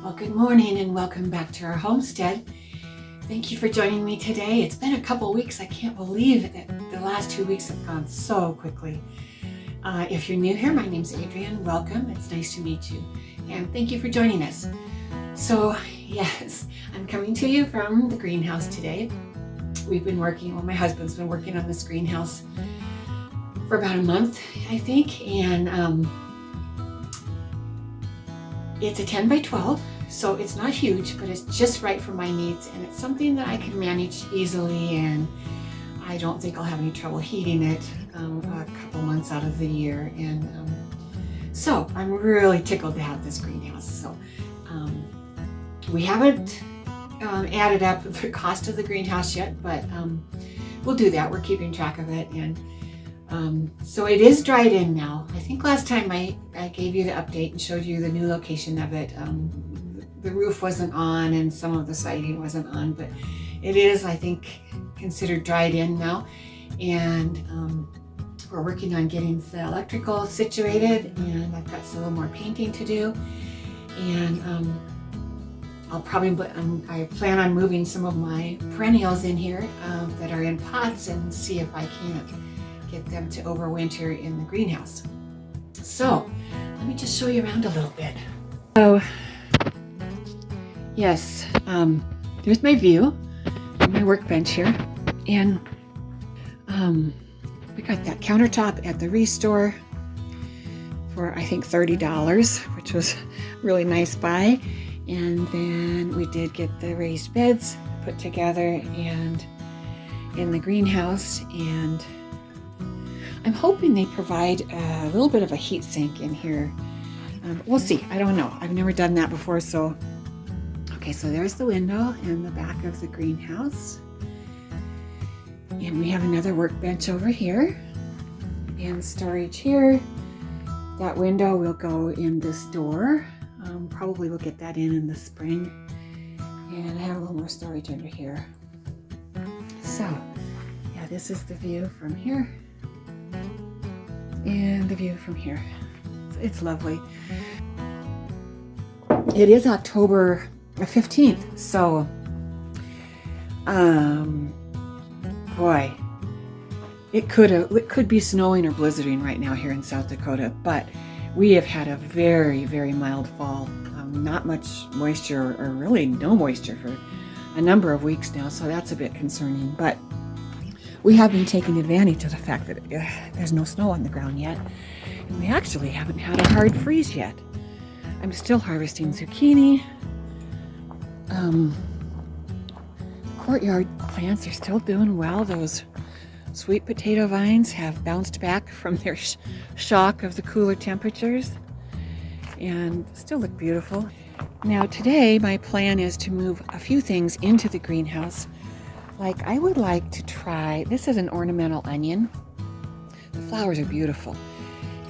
Well, good morning and welcome back to our homestead. Thank you for joining me today. It's been a couple weeks. I can't believe that the last 2 weeks have gone so quickly. If you're new here, my name's Adrienne. Welcome. It's nice to meet you. And thank you for joining us. So, yes, I'm coming to you from the greenhouse today. My husband's been working on this greenhouse for about a month, I think. And it's a 10 by 12. So it's not huge, but it's just right for my needs, and it's something that I can manage easily, and I don't think I'll have any trouble heating it a couple months out of the year. And so I'm really tickled to have this greenhouse. So we haven't added up the cost of the greenhouse yet, but we'll do that. We're keeping track of it. And so it is dried in now. I think last time I gave you the update and showed you the new location of it. The roof wasn't on and some of the siding wasn't on, but it is, I think, considered dried in now. And we're working on getting the electrical situated, and I've got a little more painting to do. And I plan on moving some of my perennials in here that are in pots and see if I can't get them to overwinter in the greenhouse. So let me just show you around a little bit. So yes, there's my view from my workbench here, and we got that countertop at the Restore for I think $30, which was a really nice buy. And then we did get the raised beds put together and in the greenhouse, and I'm hoping they provide a little bit of a heat sink in here. We'll see. I don't know. I've never done that before. So there's the window in the back of the greenhouse. And we have another workbench over here and storage here. That window will go in this door. Probably we'll get that in the spring. And I have a little more storage under here. So, yeah, this is the view from here. And the view from here. It's lovely. It is October 15th, so boy, it could be snowing or blizzarding right now here in South Dakota, but we have had a very, very mild fall. Not much moisture, or really no moisture for a number of weeks now, so that's a bit concerning. But we have been taking advantage of the fact that there's no snow on the ground yet, and we actually haven't had a hard freeze yet. I'm still harvesting zucchini. Courtyard plants are still doing well. Those sweet potato vines have bounced back from their shock of the cooler temperatures and still look beautiful. Now today my plan is to move a few things into the greenhouse. Like I would like to try, this is an ornamental onion. The flowers are beautiful.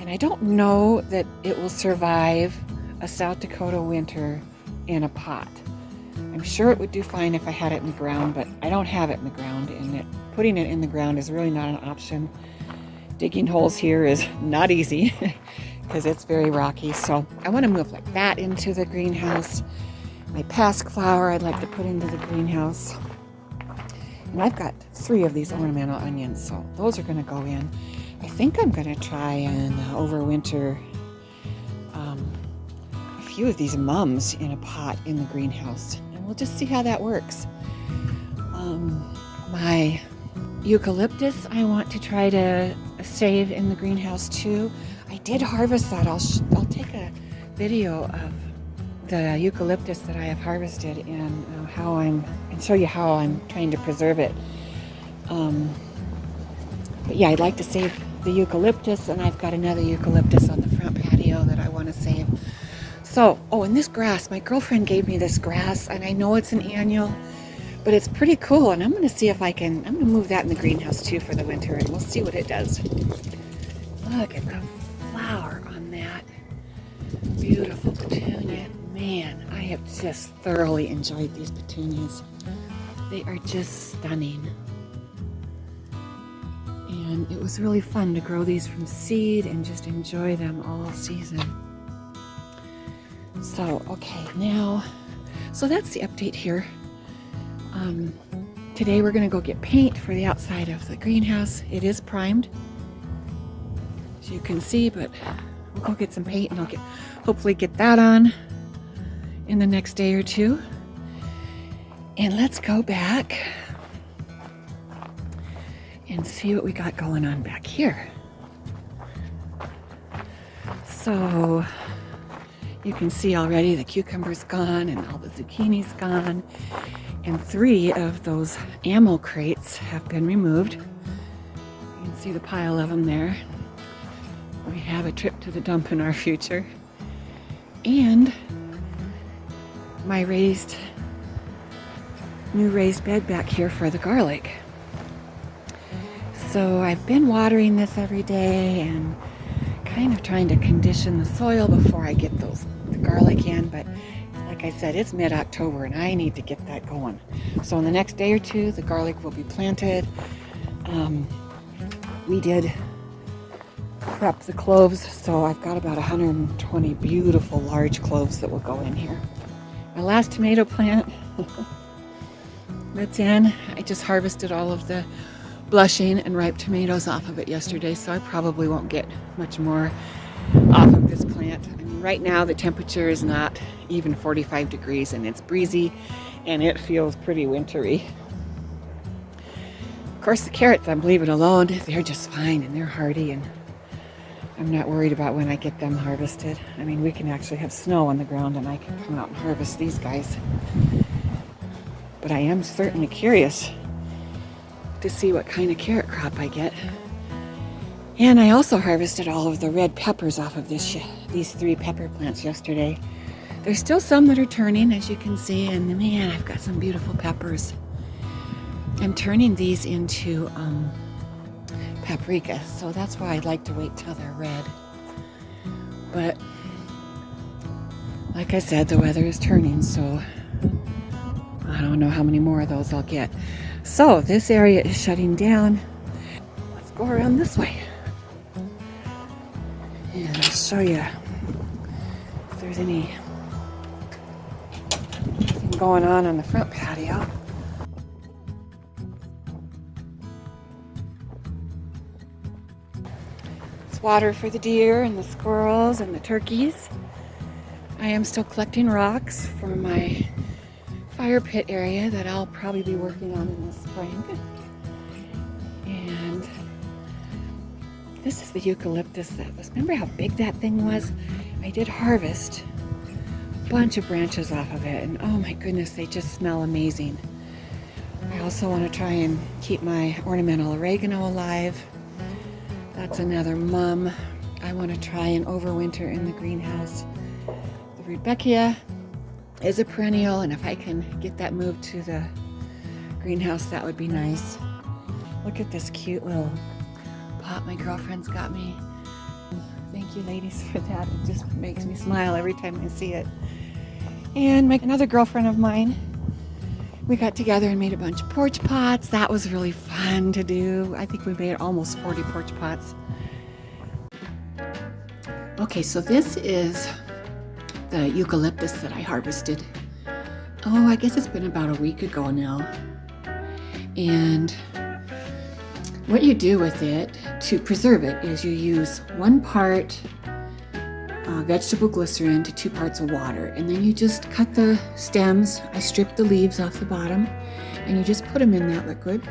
And I don't know that it will survive a South Dakota winter in a pot. I'm sure it would do fine if I had it in the ground, but I don't have it in the ground, and putting it in the ground is really not an option. Digging holes here is not easy because it's very rocky. So I want to move like that into the greenhouse. My pasque flower I'd like to put into the greenhouse. And I've got 3 of these ornamental onions, so those are going to go in. I think I'm going to try and overwinter a few of these mums in a pot in the greenhouse, and we'll just see how that works. My eucalyptus I want to try to save in the greenhouse too. I did harvest that. I'll take a video of the eucalyptus that I have harvested and show you how I'm trying to preserve it. But yeah, I'd like to save the eucalyptus, and I've got another eucalyptus on the front patio that I want to save. So, and this grass, my girlfriend gave me this grass, and I know it's an annual, but it's pretty cool, and I'm going to see if I'm going to move that in the greenhouse too for the winter, and we'll see what it does. Look at the flower on that beautiful petunia. Man, I have just thoroughly enjoyed these petunias. They are just stunning. And it was really fun to grow these from seed and just enjoy them all season. So, okay, now, so that's the update here. Today we're gonna go get paint for the outside of the greenhouse. It is primed, as you can see, but we'll go get some paint and I'll hopefully get that on in the next day or two. And let's go back and see what we got going on back here. So you can see already the cucumber's gone and all the zucchini's gone. And 3 of those ammo crates have been removed. You can see the pile of them there. We have a trip to the dump in our future. And my new raised bed back here for the garlic. So I've been watering this every day and kind of trying to condition the soil before I get the garlic in, but like I said, it's mid-October and I need to get that going. So in the next day or two, the garlic will be planted. We did prep the cloves, so I've got about 120 beautiful large cloves that will go in here. My last tomato plant that's in, I just harvested all of the blushing and ripe tomatoes off of it yesterday, so I probably won't get much more off of this plant. I mean, right now the temperature is not even 45 degrees and it's breezy and it feels pretty wintry. Of course, the carrots, I'm leaving alone. They're just fine and they're hardy, and I'm not worried about when I get them harvested. I mean, we can actually have snow on the ground and I can come out and harvest these guys. But I am certainly curious to see what kind of carrot crop I get. And I also harvested all of the red peppers off of these 3 pepper plants yesterday. There's still some that are turning, as you can see, and man, I've got some beautiful peppers. I'm turning these into paprika, so that's why I'd like to wait till they're red. But like I said, the weather is turning, so I don't know how many more of those I'll get. So this area is shutting down. Let's go around this way. And I'll show you if there's anything going on the front patio. It's water for the deer and the squirrels and the turkeys. I am still collecting rocks for my fire pit area that I'll probably be working on in the spring. And this is the eucalyptus that was, remember how big that thing was? I did harvest a bunch of branches off of it, and oh my goodness, they just smell amazing. I also want to try and keep my ornamental oregano alive. That's another mum. I want to try and overwinter in the greenhouse. The rudbeckia is a perennial, and if I can get that moved to the greenhouse, that would be nice. Look at this cute little pot my girlfriend's got me. Thank you, ladies, for that. It just makes me smile every time I see it. And another girlfriend of mine, we got together and made a bunch of porch pots. That was really fun to do. I think we made almost 40 porch pots. Okay, so this is the eucalyptus that I harvested. Oh, I guess it's been about a week ago now. And what you do with it to preserve it is you use 1 part vegetable glycerin to 2 parts of water, and then you just cut the stems. I stripped the leaves off the bottom, and you just put them in that liquid,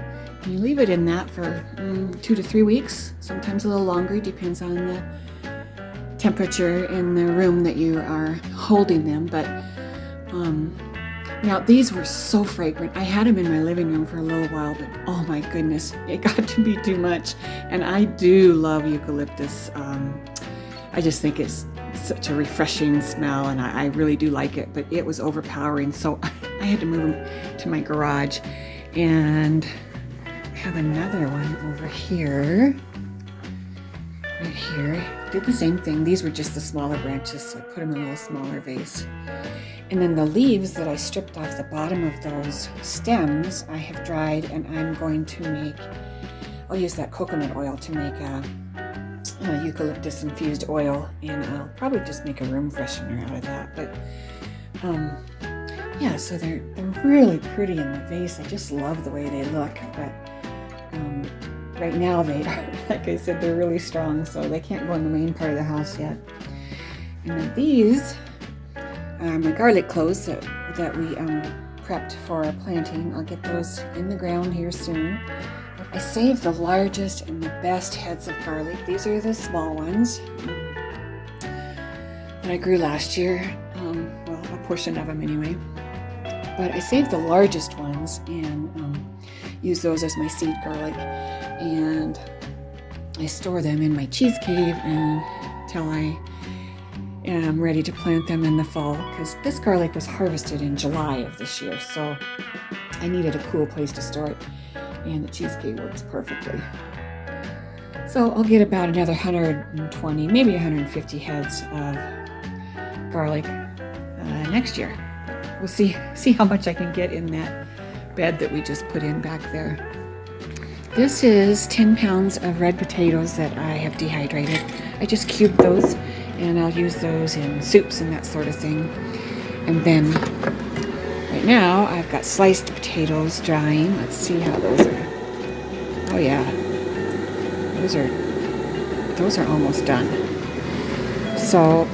and you leave it in that for 2 to 3 weeks, sometimes a little longer, depends on the temperature in the room that you are holding them. But now these were so fragrant. I had them in my living room for a little while, but oh my goodness, it got to be too much. And I do love eucalyptus. I just think it's such a refreshing smell, and I really do like it, but it was overpowering, so I had to move them to my garage. And I have another one over here. Right here. Did the same thing. These were just the smaller branches, so I put them in a little smaller vase. And then the leaves that I stripped off the bottom of those stems, I have dried, and I'm going to I'll use that coconut oil to make eucalyptus infused oil, and I'll probably just make a room freshener out of that. But yeah, so they're really pretty in the vase. I just love the way they look. But right now they are, like I said, they're really strong, so they can't go in the main part of the house yet. And then these are my garlic cloves that we prepped for planting. I'll get those in the ground here soon. I saved the largest and the best heads of garlic. These are the small ones that I grew last year. Well, a portion of them anyway. But I saved the largest ones and use those as my seed garlic. And I store them in my cheese cave until I am ready to plant them in the fall, because this garlic was harvested in July of this year, so I needed a cool place to store it, and the cheese cave works perfectly. So I'll get about another 120, maybe 150 heads of garlic next year. We'll see how much I can get in that bed that we just put in back there. This is 10 pounds of red potatoes that I have dehydrated. I just cubed those, and I'll use those in soups and that sort of thing. And then right now I've got sliced potatoes drying. Let's see how those are. Oh yeah, those are almost done. So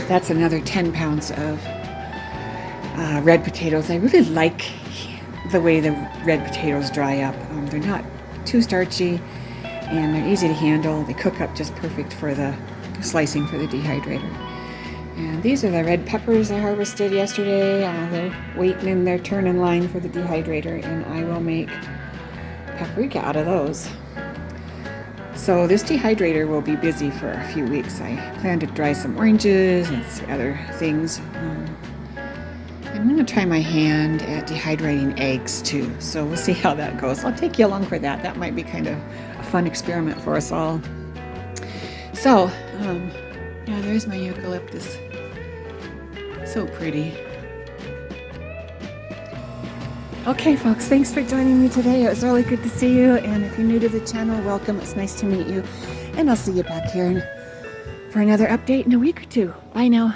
that's another 10 pounds of red potatoes. I really like the way the red potatoes dry up. They're not too starchy, and they're easy to handle. They cook up just perfect for the slicing for the dehydrator. And these are the red peppers I harvested yesterday. They're waiting in their turn in line for the dehydrator, and I will make paprika out of those. So this dehydrator will be busy for a few weeks. I plan to dry some oranges and other things. I'm going to try my hand at dehydrating eggs too, so we'll see how that goes. I'll take you along for that. That might be kind of a fun experiment for us all. So, yeah, there's my eucalyptus. So pretty. Okay, folks, thanks for joining me today. It was really good to see you, and if you're new to the channel, welcome. It's nice to meet you, and I'll see you back here for another update in a week or two. Bye now.